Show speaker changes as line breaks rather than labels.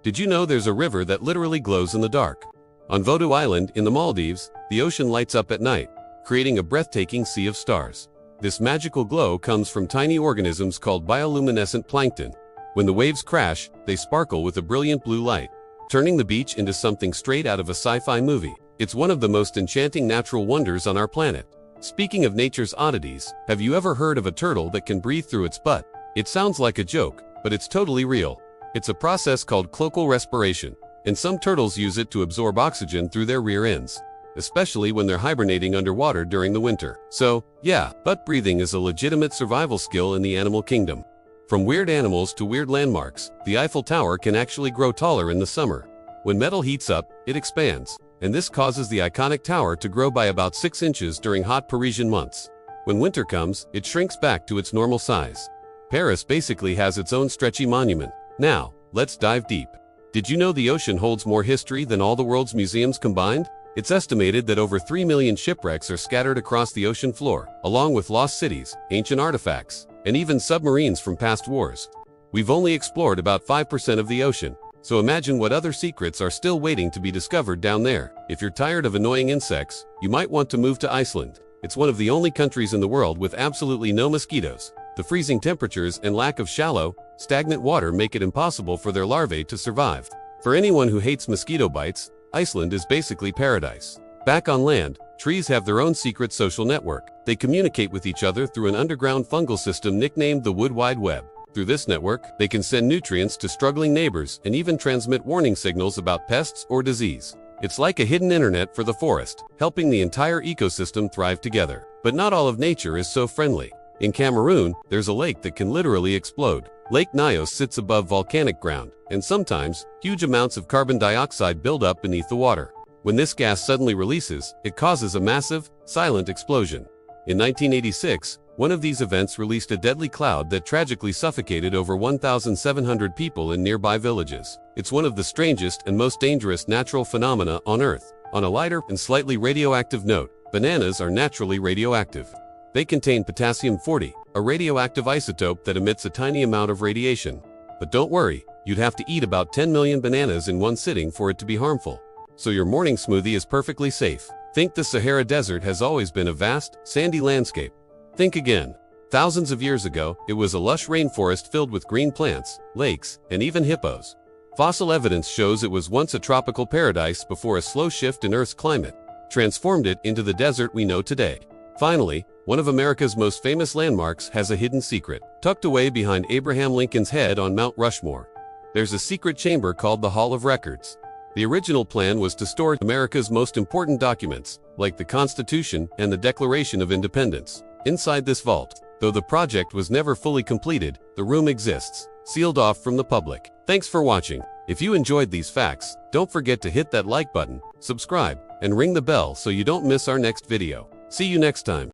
Did you know there's a river that literally glows in the dark? On Vodu Island in the Maldives, the ocean lights up at night, creating a breathtaking sea of stars. This magical glow comes from tiny organisms called bioluminescent plankton. When the waves crash, they sparkle with a brilliant blue light, turning the beach into something straight out of a sci-fi movie. It's one of the most enchanting natural wonders on our planet. Speaking of nature's oddities, have you ever heard of a turtle that can breathe through its butt? It sounds like a joke, but it's totally real. It's a process called cloacal respiration, and some turtles use it to absorb oxygen through their rear ends, especially when they're hibernating underwater during the winter. So, yeah, butt breathing is a legitimate survival skill in the animal kingdom. From weird animals to weird landmarks, the Eiffel Tower can actually grow taller in the summer. When metal heats up, it expands, and this causes the iconic tower to grow by about 6 inches during hot Parisian months. When winter comes, it shrinks back to its normal size. Paris basically has its own stretchy monument. Now, let's dive deep. Did you know the ocean holds more history than all the world's museums combined? It's estimated that over 3 million shipwrecks are scattered across the ocean floor, along with lost cities, ancient artifacts, and even submarines from past wars. We've only explored about 5% of the ocean, so imagine what other secrets are still waiting to be discovered down there. If you're tired of annoying insects, you might want to move to Iceland. It's one of the only countries in the world with absolutely no mosquitoes. The freezing temperatures and lack of shallow, stagnant water make it impossible for their larvae to survive. For anyone who hates mosquito bites, Iceland is basically paradise. Back on land, trees have their own secret social network. They communicate with each other through an underground fungal system nicknamed the Wood Wide Web. Through this network, they can send nutrients to struggling neighbors and even transmit warning signals about pests or disease. It's like a hidden internet for the forest, helping the entire ecosystem thrive together. But not all of nature is so friendly. In Cameroon, there's a lake that can literally explode. Lake Nyos sits above volcanic ground, and sometimes, huge amounts of carbon dioxide build up beneath the water. When this gas suddenly releases, it causes a massive, silent explosion. In 1986, one of these events released a deadly cloud that tragically suffocated over 1,700 people in nearby villages. It's one of the strangest and most dangerous natural phenomena on Earth. On a lighter and slightly radioactive note, bananas are naturally radioactive. They contain potassium-40, a radioactive isotope that emits a tiny amount of radiation. But don't worry, you'd have to eat about 10 million bananas in one sitting for it to be harmful. So your morning smoothie is perfectly safe. Think the Sahara Desert has always been a vast, sandy landscape. Think again. Thousands of years ago, it was a lush rainforest filled with green plants, lakes, and even hippos. Fossil evidence shows it was once a tropical paradise before a slow shift in Earth's climate transformed it into the desert we know today. Finally, one of America's most famous landmarks has a hidden secret. Tucked away behind Abraham Lincoln's head on Mount Rushmore, there's a secret chamber called the Hall of Records. The original plan was to store America's most important documents, like the Constitution and the Declaration of Independence, inside this vault. Though the project was never fully completed, the room exists, sealed off from the public. Thanks for watching. If you enjoyed these facts, don't forget to hit that like button, subscribe, and ring the bell so you don't miss our next video. See you next time.